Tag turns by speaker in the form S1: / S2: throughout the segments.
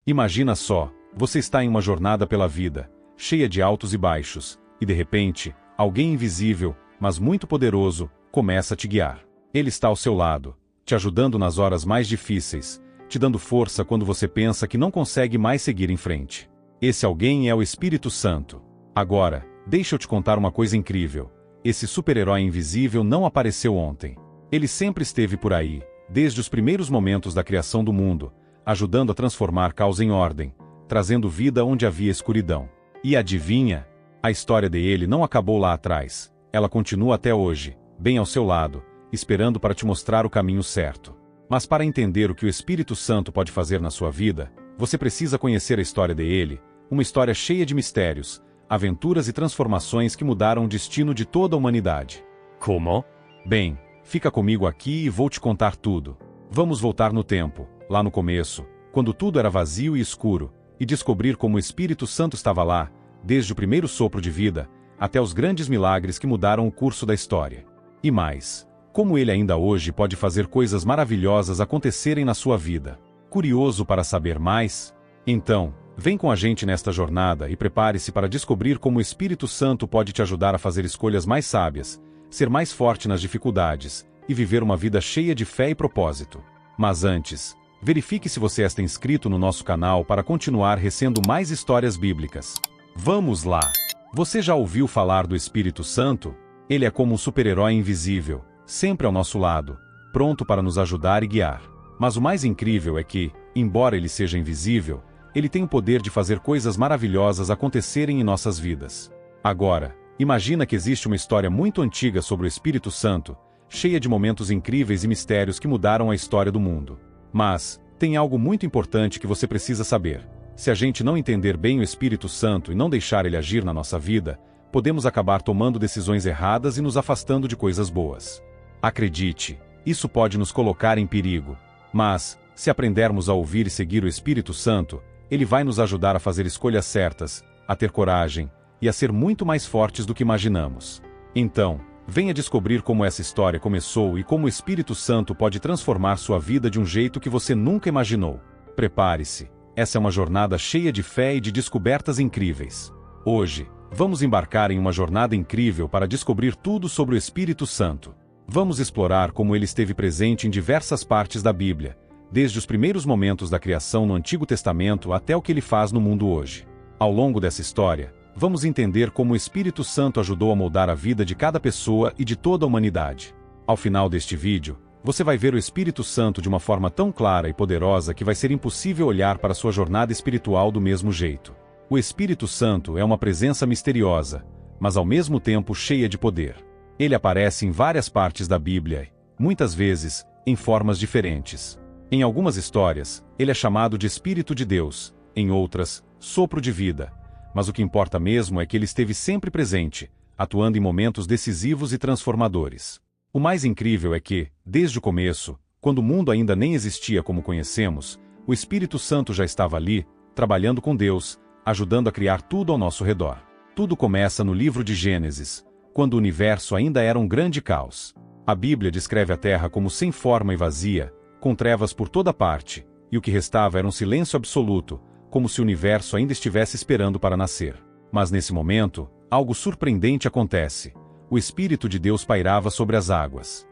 S1: Imagina só, você está em uma jornada pela vida, cheia de altos e baixos, e de repente, alguém invisível, mas muito poderoso, começa a te guiar. Ele está ao seu lado, te ajudando nas horas mais difíceis, te dando força quando você pensa que não consegue mais seguir em frente. Esse alguém é o Espírito Santo. Agora, deixa eu te contar uma coisa incrível. Esse super-herói invisível não apareceu ontem. Ele sempre esteve por aí, desde os primeiros momentos da criação do mundo, ajudando a transformar caos em ordem, trazendo vida onde havia escuridão. E adivinha? A história dele não acabou lá atrás. Ela continua até hoje, bem ao seu lado, esperando para te mostrar o caminho certo. Mas para entender o que o Espírito Santo pode fazer na sua vida, você precisa conhecer a história dele, uma história cheia de mistérios, aventuras e transformações que mudaram o destino de toda a humanidade.
S2: Como?
S1: Bem, fica comigo aqui e vou te contar tudo. Vamos voltar no tempo, lá no começo, quando tudo era vazio e escuro, e descobrir como o Espírito Santo estava lá, desde o primeiro sopro de vida, até os grandes milagres que mudaram o curso da história. E mais, como ele ainda hoje pode fazer coisas maravilhosas acontecerem na sua vida. Curioso para saber mais? Então, vem com a gente nesta jornada e prepare-se para descobrir como o Espírito Santo pode te ajudar a fazer escolhas mais sábias, ser mais forte nas dificuldades, e viver uma vida cheia de fé e propósito. Mas antes, verifique se você está inscrito no nosso canal para continuar recebendo mais histórias bíblicas. Vamos lá! Você já ouviu falar do Espírito Santo? Ele é como um super-herói invisível, sempre ao nosso lado, pronto para nos ajudar e guiar. Mas o mais incrível é que, embora ele seja invisível, ele tem o poder de fazer coisas maravilhosas acontecerem em nossas vidas. Agora, imagina que existe uma história muito antiga sobre o Espírito Santo, cheia de momentos incríveis e mistérios que mudaram a história do mundo. Mas, tem algo muito importante que você precisa saber. Se a gente não entender bem o Espírito Santo e não deixar ele agir na nossa vida, podemos acabar tomando decisões erradas e nos afastando de coisas boas. Acredite, isso pode nos colocar em perigo. Mas, se aprendermos a ouvir e seguir o Espírito Santo, ele vai nos ajudar a fazer escolhas certas, a ter coragem, e a ser muito mais fortes do que imaginamos. Então, venha descobrir como essa história começou e como o Espírito Santo pode transformar sua vida de um jeito que você nunca imaginou. Prepare-se, essa é uma jornada cheia de fé e de descobertas incríveis. Hoje, vamos embarcar em uma jornada incrível para descobrir tudo sobre o Espírito Santo. Vamos explorar como ele esteve presente em diversas partes da Bíblia, desde os primeiros momentos da criação no Antigo Testamento até o que ele faz no mundo hoje. Ao longo dessa história, vamos entender como o Espírito Santo ajudou a moldar a vida de cada pessoa e de toda a humanidade. Ao final deste vídeo, você vai ver o Espírito Santo de uma forma tão clara e poderosa que vai ser impossível olhar para sua jornada espiritual do mesmo jeito. O Espírito Santo é uma presença misteriosa, mas ao mesmo tempo cheia de poder. Ele aparece em várias partes da Bíblia, muitas vezes, em formas diferentes. Em algumas histórias, ele é chamado de Espírito de Deus, em outras, sopro de vida. Mas o que importa mesmo é que ele esteve sempre presente, atuando em momentos decisivos e transformadores. O mais incrível é que, desde o começo, quando o mundo ainda nem existia como conhecemos, o Espírito Santo já estava ali, trabalhando com Deus, ajudando a criar tudo ao nosso redor. Tudo começa no livro de Gênesis, quando o universo ainda era um grande caos. A Bíblia descreve a Terra como sem forma e vazia, com trevas por toda parte, e o que restava era um silêncio absoluto, como se o universo ainda estivesse esperando para nascer. Mas nesse momento, algo surpreendente acontece. O Espírito de Deus pairava sobre as águas.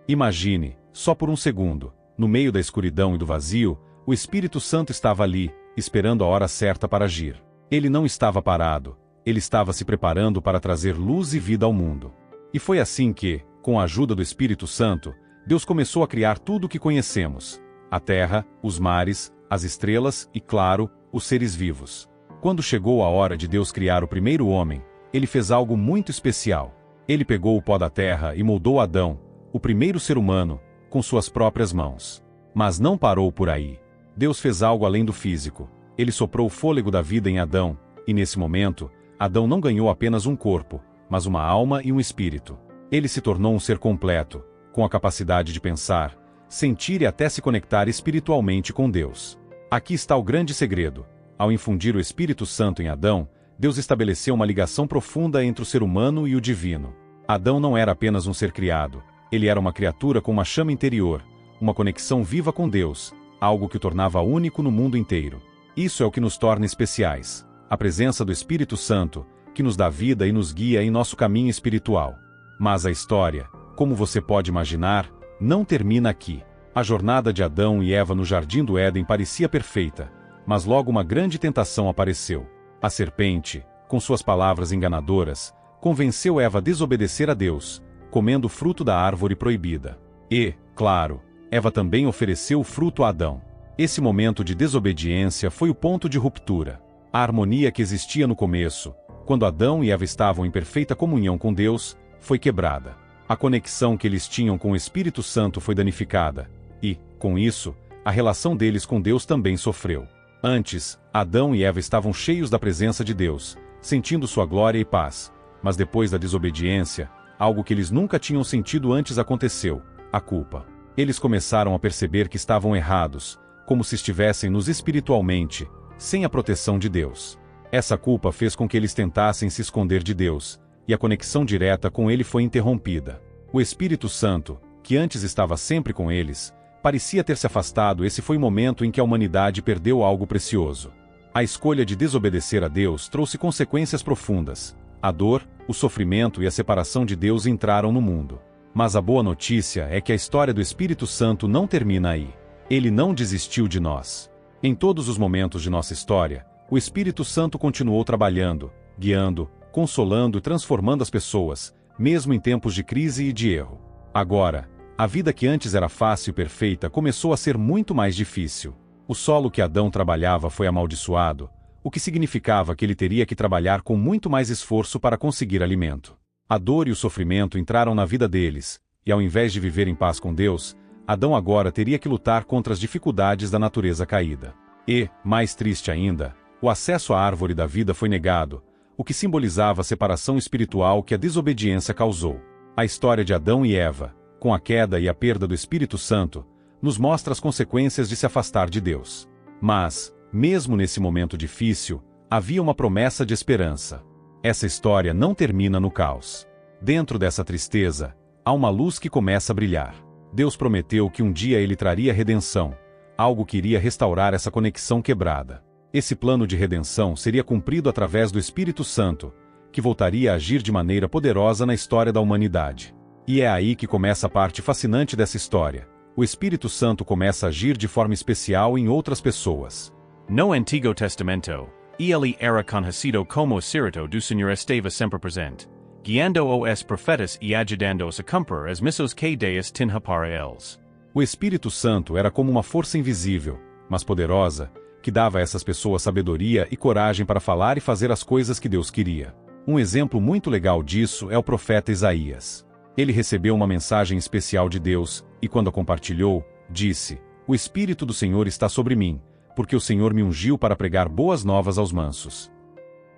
S1: Imagine, só por um segundo, no meio da escuridão e do vazio, o Espírito Santo estava ali, esperando a hora certa para agir. Ele não estava parado, ele estava se preparando para trazer luz e vida ao mundo. E foi assim que, com a ajuda do Espírito Santo, Deus começou a criar tudo o que conhecemos: a terra, os mares, as estrelas e, claro, os seres vivos. Quando chegou a hora de Deus criar o primeiro homem, ele fez algo muito especial. Ele pegou o pó da terra e moldou Adão, o primeiro ser humano, com suas próprias mãos. Mas não parou por aí. Deus fez algo além do físico. Ele soprou o fôlego da vida em Adão, e nesse momento, Adão não ganhou apenas um corpo, mas uma alma e um espírito. Ele se tornou um ser completo, com a capacidade de pensar, sentir e até se conectar espiritualmente com Deus. Aqui está o grande segredo. Ao infundir o Espírito Santo em Adão, Deus estabeleceu uma ligação profunda entre o ser humano e o divino. Adão não era apenas um ser criado, ele era uma criatura com uma chama interior, uma conexão viva com Deus, algo que o tornava único no mundo inteiro. Isso é o que nos torna especiais. A presença do Espírito Santo, que nos dá vida e nos guia em nosso caminho espiritual. Mas a história, como você pode imaginar, não termina aqui. A jornada de Adão e Eva no Jardim do Éden parecia perfeita, mas logo uma grande tentação apareceu. A serpente, com suas palavras enganadoras, convenceu Eva a desobedecer a Deus, comendo o fruto da árvore proibida. E, claro, Eva também ofereceu o fruto a Adão. Esse momento de desobediência foi o ponto de ruptura. A harmonia que existia no começo, quando Adão e Eva estavam em perfeita comunhão com Deus, foi quebrada. A conexão que eles tinham com o Espírito Santo foi danificada, e, com isso, a relação deles com Deus também sofreu. Antes, Adão e Eva estavam cheios da presença de Deus, sentindo sua glória e paz, mas depois da desobediência, algo que eles nunca tinham sentido antes aconteceu: a culpa. Eles começaram a perceber que estavam errados, como se estivessem nos espiritualmente, sem a proteção de Deus. Essa culpa fez com que eles tentassem se esconder de Deus, e a conexão direta com Ele foi interrompida. O Espírito Santo, que antes estava sempre com eles, parecia ter se afastado. Esse foi o momento em que a humanidade perdeu algo precioso. A escolha de desobedecer a Deus trouxe consequências profundas. A dor, o sofrimento e a separação de Deus entraram no mundo. Mas a boa notícia é que a história do Espírito Santo não termina aí. Ele não desistiu de nós. Em todos os momentos de nossa história, o Espírito Santo continuou trabalhando, guiando, consolando e transformando as pessoas, mesmo em tempos de crise e de erro. Agora, a vida que antes era fácil e perfeita começou a ser muito mais difícil. O solo que Adão trabalhava foi amaldiçoado, o que significava que ele teria que trabalhar com muito mais esforço para conseguir alimento. A dor e o sofrimento entraram na vida deles, e ao invés de viver em paz com Deus, Adão agora teria que lutar contra as dificuldades da natureza caída. E, mais triste ainda, o acesso à árvore da vida foi negado, o que simbolizava a separação espiritual que a desobediência causou. A história de Adão e Eva, com a queda e a perda do Espírito Santo, nos mostra as consequências de se afastar de Deus. Mas, mesmo nesse momento difícil, havia uma promessa de esperança. Essa história não termina no caos. Dentro dessa tristeza, há uma luz que começa a brilhar. Deus prometeu que um dia Ele traria redenção, algo que iria restaurar essa conexão quebrada. Esse plano de redenção seria cumprido através do Espírito Santo, que voltaria a agir de maneira poderosa na história da humanidade. E é aí que começa a parte fascinante dessa história. O Espírito Santo começa a agir de forma especial em outras pessoas.
S2: No Antigo Testamento, ele era conhecido como Espírito do Senhor estava sempre presente, guiando os profetas e ajudando-os a cumprir as missões que Deus tinha para eles.
S1: O Espírito Santo era como uma força invisível, mas poderosa, que dava a essas pessoas sabedoria e coragem para falar e fazer as coisas que Deus queria. Um exemplo muito legal disso é o profeta Isaías. Ele recebeu uma mensagem especial de Deus, e quando a compartilhou, disse: "O Espírito do Senhor está sobre mim, porque o Senhor me ungiu para pregar boas novas aos mansos."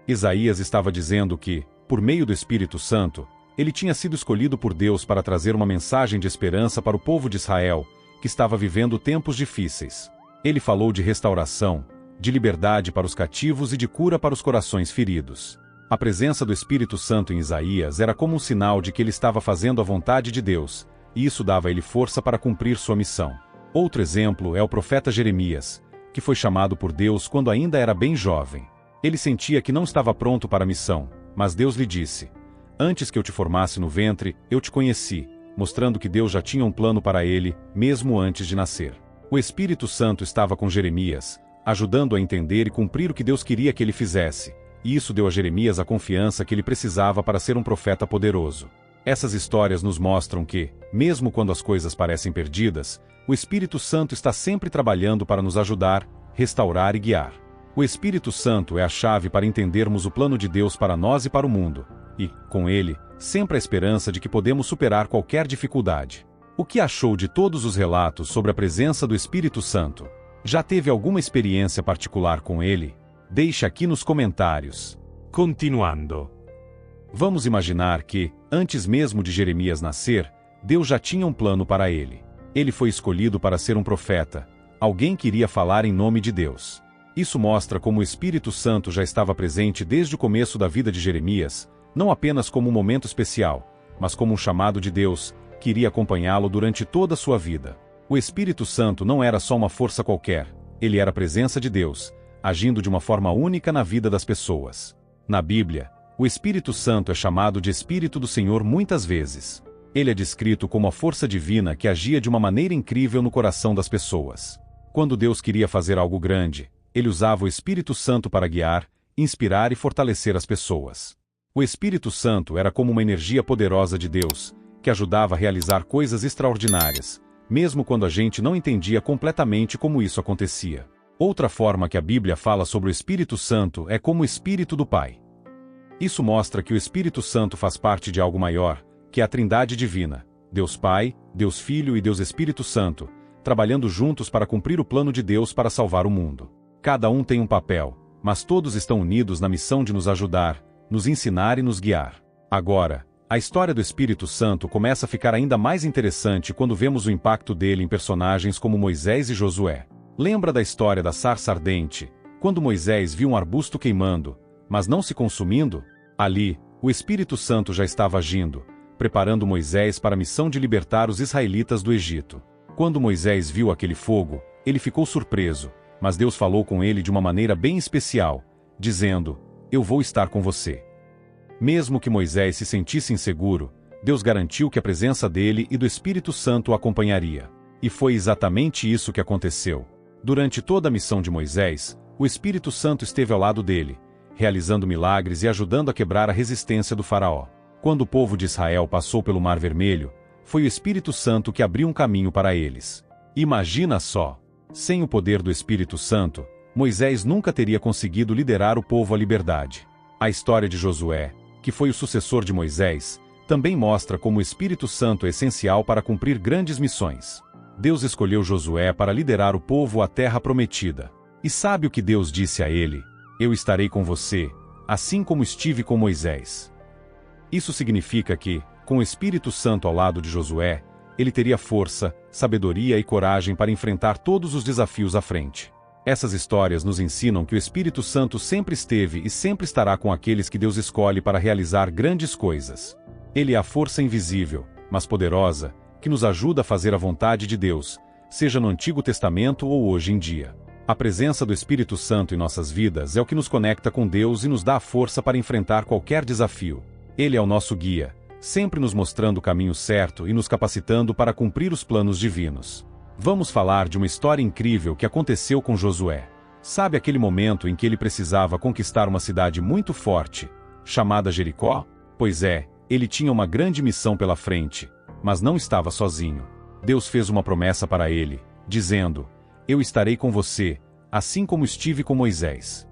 S1: Isaías estava dizendo que, por meio do Espírito Santo, ele tinha sido escolhido por Deus para trazer uma mensagem de esperança para o povo de Israel, que estava vivendo tempos difíceis. Ele falou de restauração, de liberdade para os cativos e de cura para os corações feridos. A presença do Espírito Santo em Isaías era como um sinal de que ele estava fazendo a vontade de Deus, e isso dava a ele força para cumprir sua missão. Outro exemplo é o profeta Jeremias, que foi chamado por Deus quando ainda era bem jovem. Ele sentia que não estava pronto para a missão, mas Deus lhe disse: "Antes que eu te formasse no ventre, eu te conheci", mostrando que Deus já tinha um plano para ele, mesmo antes de nascer. O Espírito Santo estava com Jeremias, ajudando a entender e cumprir o que Deus queria que ele fizesse, e isso deu a Jeremias a confiança que ele precisava para ser um profeta poderoso. Essas histórias nos mostram que, mesmo quando as coisas parecem perdidas, o Espírito Santo está sempre trabalhando para nos ajudar, restaurar e guiar. O Espírito Santo é a chave para entendermos o plano de Deus para nós e para o mundo, e, com ele, sempre a esperança de que podemos superar qualquer dificuldade. O que achou de todos os relatos sobre a presença do Espírito Santo? Já teve alguma experiência particular com ele? Deixe aqui nos comentários.
S3: Continuando.
S1: Vamos imaginar que, antes mesmo de Jeremias nascer, Deus já tinha um plano para ele. Ele foi escolhido para ser um profeta, alguém que iria falar em nome de Deus. Isso mostra como o Espírito Santo já estava presente desde o começo da vida de Jeremias, não apenas como um momento especial, mas como um chamado de Deus, que iria acompanhá-lo durante toda a sua vida. O Espírito Santo não era só uma força qualquer, ele era a presença de Deus, agindo de uma forma única na vida das pessoas. Na Bíblia, o Espírito Santo é chamado de Espírito do Senhor muitas vezes. Ele é descrito como a força divina que agia de uma maneira incrível no coração das pessoas. Quando Deus queria fazer algo grande, ele usava o Espírito Santo para guiar, inspirar e fortalecer as pessoas. O Espírito Santo era como uma energia poderosa de Deus, que ajudava a realizar coisas extraordinárias, mesmo quando a gente não entendia completamente como isso acontecia. Outra forma que a Bíblia fala sobre o Espírito Santo é como o Espírito do Pai. Isso mostra que o Espírito Santo faz parte de algo maior, que é a Trindade Divina, Deus Pai, Deus Filho e Deus Espírito Santo, trabalhando juntos para cumprir o plano de Deus para salvar o mundo. Cada um tem um papel, mas todos estão unidos na missão de nos ajudar, nos ensinar e nos guiar. Agora, a história do Espírito Santo começa a ficar ainda mais interessante quando vemos o impacto dele em personagens como Moisés e Josué. Lembra da história da sarça ardente, quando Moisés viu um arbusto queimando, mas não se consumindo? Ali, o Espírito Santo já estava agindo, preparando Moisés para a missão de libertar os israelitas do Egito. Quando Moisés viu aquele fogo, ele ficou surpreso, mas Deus falou com ele de uma maneira bem especial, dizendo: "Eu vou estar com você." Mesmo que Moisés se sentisse inseguro, Deus garantiu que a presença dele e do Espírito Santo o acompanharia. E foi exatamente isso que aconteceu. Durante toda a missão de Moisés, o Espírito Santo esteve ao lado dele, realizando milagres e ajudando a quebrar a resistência do faraó. Quando o povo de Israel passou pelo Mar Vermelho, foi o Espírito Santo que abriu um caminho para eles. Imagina só! Sem o poder do Espírito Santo, Moisés nunca teria conseguido liderar o povo à liberdade. A história de Josué, que foi o sucessor de Moisés, também mostra como o Espírito Santo é essencial para cumprir grandes missões. Deus escolheu Josué para liderar o povo à terra prometida. E sabe o que Deus disse a ele? "Eu estarei com você, assim como estive com Moisés." Isso significa que, com o Espírito Santo ao lado de Josué, ele teria força, sabedoria e coragem para enfrentar todos os desafios à frente. Essas histórias nos ensinam que o Espírito Santo sempre esteve e sempre estará com aqueles que Deus escolhe para realizar grandes coisas. Ele é a força invisível, mas poderosa, que nos ajuda a fazer a vontade de Deus, seja no Antigo Testamento ou hoje em dia. A presença do Espírito Santo em nossas vidas é o que nos conecta com Deus e nos dá a força para enfrentar qualquer desafio. Ele é o nosso guia, sempre nos mostrando o caminho certo e nos capacitando para cumprir os planos divinos. Vamos falar de uma história incrível que aconteceu com Josué. Sabe aquele momento em que ele precisava conquistar uma cidade muito forte, chamada Jericó? Pois é, ele tinha uma grande missão pela frente, mas não estava sozinho. Deus fez uma promessa para ele, dizendo: "Eu estarei com você, assim como estive com Moisés."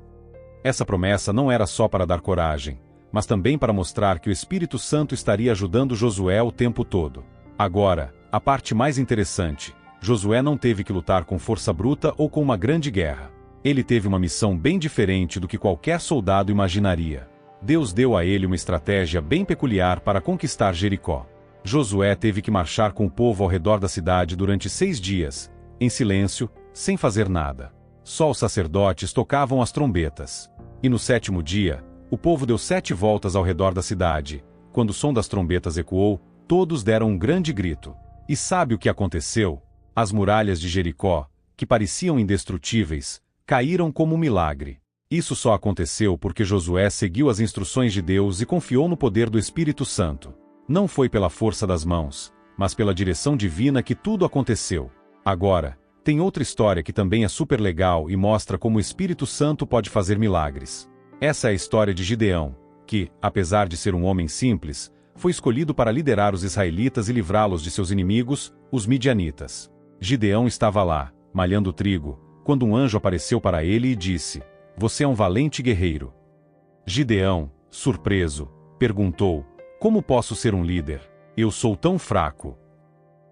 S1: Essa promessa não era só para dar coragem, mas também para mostrar que o Espírito Santo estaria ajudando Josué o tempo todo. Agora, a parte mais interessante: Josué não teve que lutar com força bruta ou com uma grande guerra. Ele teve uma missão bem diferente do que qualquer soldado imaginaria. Deus deu a ele uma estratégia bem peculiar para conquistar Jericó. Josué teve que marchar com o povo ao redor da cidade durante 6 dias, em silêncio, sem fazer nada. Só os sacerdotes tocavam as trombetas. E no 7º dia, o povo deu 7 voltas ao redor da cidade. Quando o som das trombetas ecoou, todos deram um grande grito. E sabe o que aconteceu? As muralhas de Jericó, que pareciam indestrutíveis, caíram como um milagre. Isso só aconteceu porque Josué seguiu as instruções de Deus e confiou no poder do Espírito Santo. Não foi pela força das mãos, mas pela direção divina que tudo aconteceu. Agora, tem outra história que também é super legal e mostra como o Espírito Santo pode fazer milagres. Essa é a história de Gideão, que, apesar de ser um homem simples, foi escolhido para liderar os israelitas e livrá-los de seus inimigos, os midianitas. Gideão estava lá, malhando trigo, quando um anjo apareceu para ele e disse: "Você é um valente guerreiro." Gideão, surpreso, perguntou: "Como posso ser um líder? Eu sou tão fraco."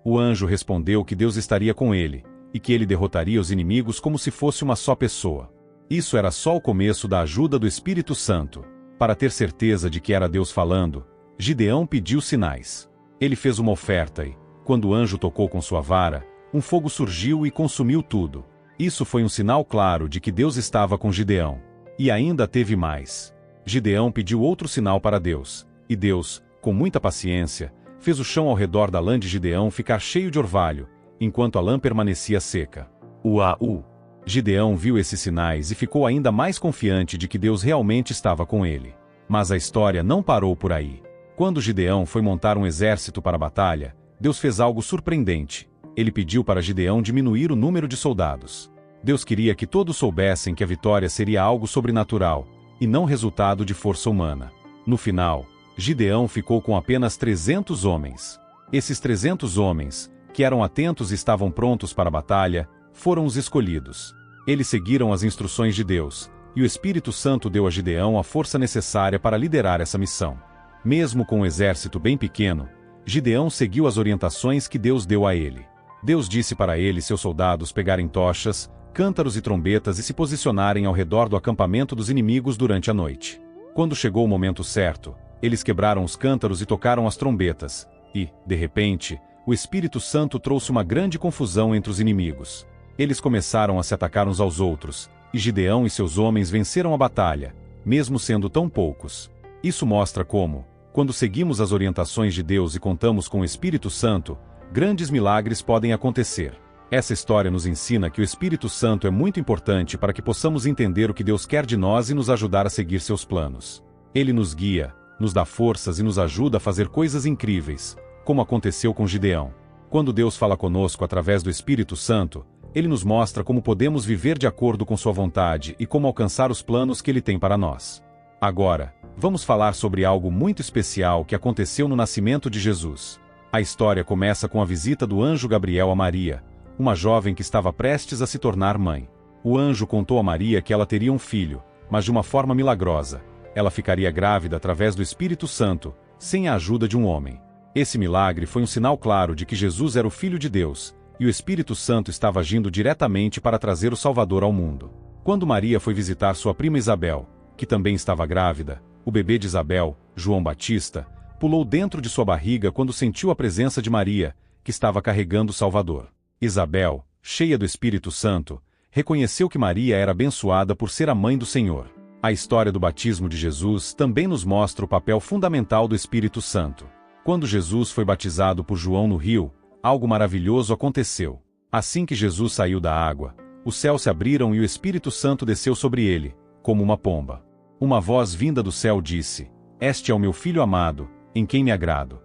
S1: O anjo respondeu que Deus estaria com ele, e que ele derrotaria os inimigos como se fosse uma só pessoa. Isso era só o começo da ajuda do Espírito Santo. Para ter certeza de que era Deus falando, Gideão pediu sinais. Ele fez uma oferta e, quando o anjo tocou com sua vara, um fogo surgiu e consumiu tudo. Isso foi um sinal claro de que Deus estava com Gideão. E ainda teve mais. Gideão pediu outro sinal para Deus, e Deus, com muita paciência, fez o chão ao redor da lã de Gideão ficar cheio de orvalho, enquanto a lã permanecia seca. Uau! Gideão viu esses sinais e ficou ainda mais confiante de que Deus realmente estava com ele. Mas a história não parou por aí. Quando Gideão foi montar um exército para a batalha, Deus fez algo surpreendente. Ele pediu para Gideão diminuir o número de soldados. Deus queria que todos soubessem que a vitória seria algo sobrenatural, e não resultado de força humana. No final, Gideão ficou com apenas 300 homens. Esses 300 homens, que eram atentos e estavam prontos para a batalha, foram os escolhidos. Eles seguiram as instruções de Deus, e o Espírito Santo deu a Gideão a força necessária para liderar essa missão. Mesmo com um exército bem pequeno, Gideão seguiu as orientações que Deus deu a ele. Deus disse para ele e seus soldados pegarem tochas, cântaros e trombetas e se posicionarem ao redor do acampamento dos inimigos durante a noite. Quando chegou o momento certo, eles quebraram os cântaros e tocaram as trombetas, e, de repente, o Espírito Santo trouxe uma grande confusão entre os inimigos. Eles começaram a se atacar uns aos outros, e Gideão e seus homens venceram a batalha, mesmo sendo tão poucos. Isso mostra como, quando seguimos as orientações de Deus e contamos com o Espírito Santo, grandes milagres podem acontecer. Essa história nos ensina que o Espírito Santo é muito importante para que possamos entender o que Deus quer de nós e nos ajudar a seguir seus planos. Ele nos guia, nos dá forças e nos ajuda a fazer coisas incríveis, como aconteceu com Gideão. Quando Deus fala conosco através do Espírito Santo, Ele nos mostra como podemos viver de acordo com sua vontade e como alcançar os planos que Ele tem para nós. Agora, vamos falar sobre algo muito especial que aconteceu no nascimento de Jesus. A história começa com a visita do anjo Gabriel a Maria, uma jovem que estava prestes a se tornar mãe. O anjo contou a Maria que ela teria um filho, mas de uma forma milagrosa. Ela ficaria grávida através do Espírito Santo, sem a ajuda de um homem. Esse milagre foi um sinal claro de que Jesus era o Filho de Deus, e o Espírito Santo estava agindo diretamente para trazer o Salvador ao mundo. Quando Maria foi visitar sua prima Isabel, que também estava grávida, o bebê de Isabel, João Batista, pulou dentro de sua barriga quando sentiu a presença de Maria, que estava carregando o Salvador. Isabel, cheia do Espírito Santo, reconheceu que Maria era abençoada por ser a mãe do Senhor. A história do batismo de Jesus também nos mostra o papel fundamental do Espírito Santo. Quando Jesus foi batizado por João no rio, algo maravilhoso aconteceu. Assim que Jesus saiu da água, os céus se abriram e o Espírito Santo desceu sobre ele, como uma pomba. Uma voz vinda do céu disse: "Este é o meu Filho amado, em quem me agrado."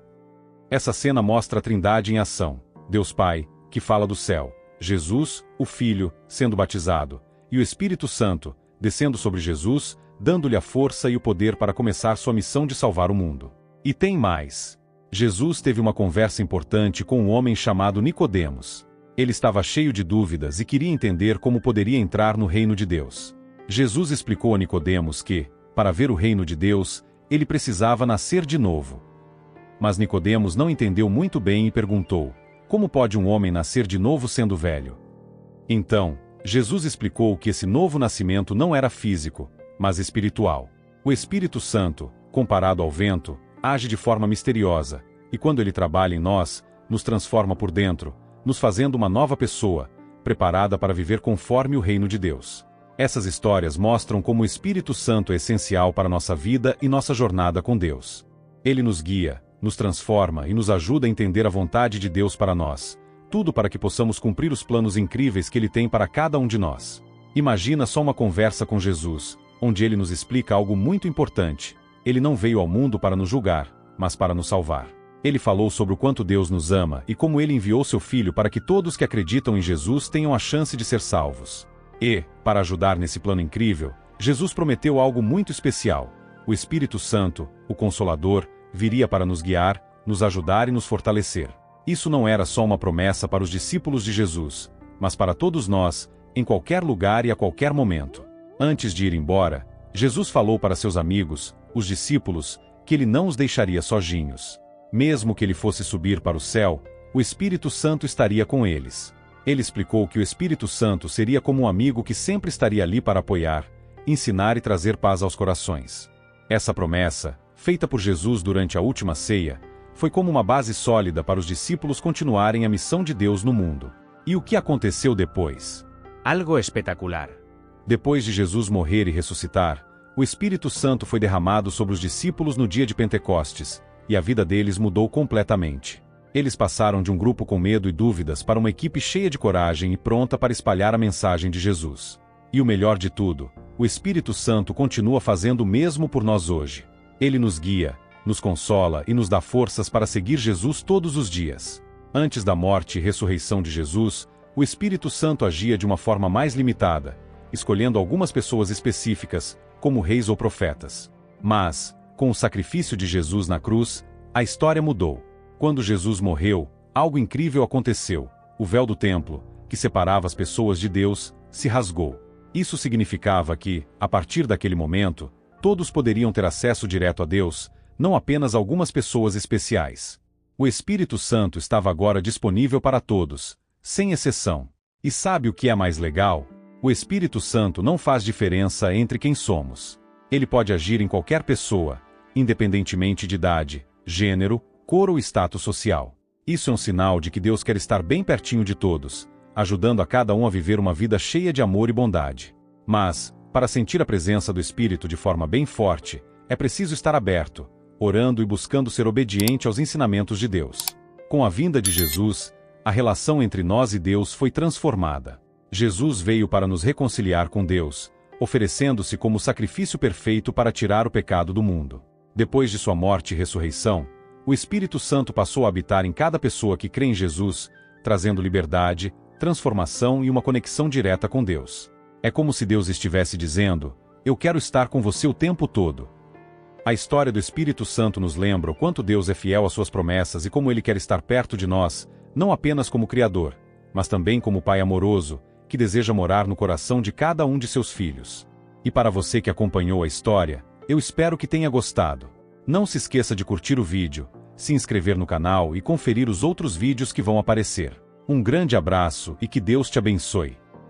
S1: Essa cena mostra a Trindade em ação: Deus Pai, que fala do céu, Jesus, o Filho, sendo batizado, e o Espírito Santo, descendo sobre Jesus, dando-lhe a força e o poder para começar sua missão de salvar o mundo. E tem mais. Jesus teve uma conversa importante com um homem chamado Nicodemos. Ele estava cheio de dúvidas e queria entender como poderia entrar no reino de Deus. Jesus explicou a Nicodemos que, para ver o reino de Deus, ele precisava nascer de novo. Mas Nicodemos não entendeu muito bem e perguntou: "Como pode um homem nascer de novo sendo velho?" Então, Jesus explicou que esse novo nascimento não era físico, mas espiritual. O Espírito Santo, comparado ao vento, age de forma misteriosa, e quando ele trabalha em nós, nos transforma por dentro, nos fazendo uma nova pessoa, preparada para viver conforme o reino de Deus. Essas histórias mostram como o Espírito Santo é essencial para nossa vida e nossa jornada com Deus. Ele nos guia, nos transforma e nos ajuda a entender a vontade de Deus para nós, tudo para que possamos cumprir os planos incríveis que Ele tem para cada um de nós. Imagina só uma conversa com Jesus, onde Ele nos explica algo muito importante. Ele não veio ao mundo para nos julgar, mas para nos salvar. Ele falou sobre o quanto Deus nos ama e como Ele enviou seu Filho para que todos que acreditam em Jesus tenham a chance de ser salvos. E, para ajudar nesse plano incrível, Jesus prometeu algo muito especial. O Espírito Santo, o Consolador, viria para nos guiar, nos ajudar e nos fortalecer. Isso não era só uma promessa para os discípulos de Jesus, mas para todos nós, em qualquer lugar e a qualquer momento. Antes de ir embora, Jesus falou para seus amigos, os discípulos, que Ele não os deixaria sozinhos. Mesmo que Ele fosse subir para o céu, o Espírito Santo estaria com eles. Ele explicou que o Espírito Santo seria como um amigo que sempre estaria ali para apoiar, ensinar e trazer paz aos corações. Essa promessa, feita por Jesus durante a última ceia, foi como uma base sólida para os discípulos continuarem a missão de Deus no mundo. E o que aconteceu depois?
S3: Algo espetacular.
S1: Depois de Jesus morrer e ressuscitar, o Espírito Santo foi derramado sobre os discípulos no dia de Pentecostes, e a vida deles mudou completamente. Eles passaram de um grupo com medo e dúvidas para uma equipe cheia de coragem e pronta para espalhar a mensagem de Jesus. E o melhor de tudo, o Espírito Santo continua fazendo o mesmo por nós hoje. Ele nos guia, nos consola e nos dá forças para seguir Jesus todos os dias. Antes da morte e ressurreição de Jesus, o Espírito Santo agia de uma forma mais limitada, escolhendo algumas pessoas específicas, como reis ou profetas. Mas, com o sacrifício de Jesus na cruz, a história mudou. Quando Jesus morreu, algo incrível aconteceu. O véu do templo, que separava as pessoas de Deus, se rasgou. Isso significava que, a partir daquele momento, todos poderiam ter acesso direto a Deus, não apenas algumas pessoas especiais. O Espírito Santo estava agora disponível para todos, sem exceção. E sabe o que é mais legal? O Espírito Santo não faz diferença entre quem somos. Ele pode agir em qualquer pessoa, independentemente de idade, gênero, cor ou status social. Isso é um sinal de que Deus quer estar bem pertinho de todos, ajudando a cada um a viver uma vida cheia de amor e bondade. Mas, para sentir a presença do Espírito de forma bem forte, é preciso estar aberto, orando e buscando ser obediente aos ensinamentos de Deus. Com a vinda de Jesus, a relação entre nós e Deus foi transformada. Jesus veio para nos reconciliar com Deus, oferecendo-se como sacrifício perfeito para tirar o pecado do mundo. Depois de sua morte e ressurreição, o Espírito Santo passou a habitar em cada pessoa que crê em Jesus, trazendo liberdade, transformação e uma conexão direta com Deus. É como se Deus estivesse dizendo: eu quero estar com você o tempo todo. A história do Espírito Santo nos lembra o quanto Deus é fiel às suas promessas e como Ele quer estar perto de nós, não apenas como Criador, mas também como Pai amoroso, que deseja morar no coração de cada um de seus filhos. E para você que acompanhou a história, eu espero que tenha gostado. Não se esqueça de curtir o vídeo, se inscrever no canal e conferir os outros vídeos que vão aparecer. Um grande abraço e que Deus te abençoe.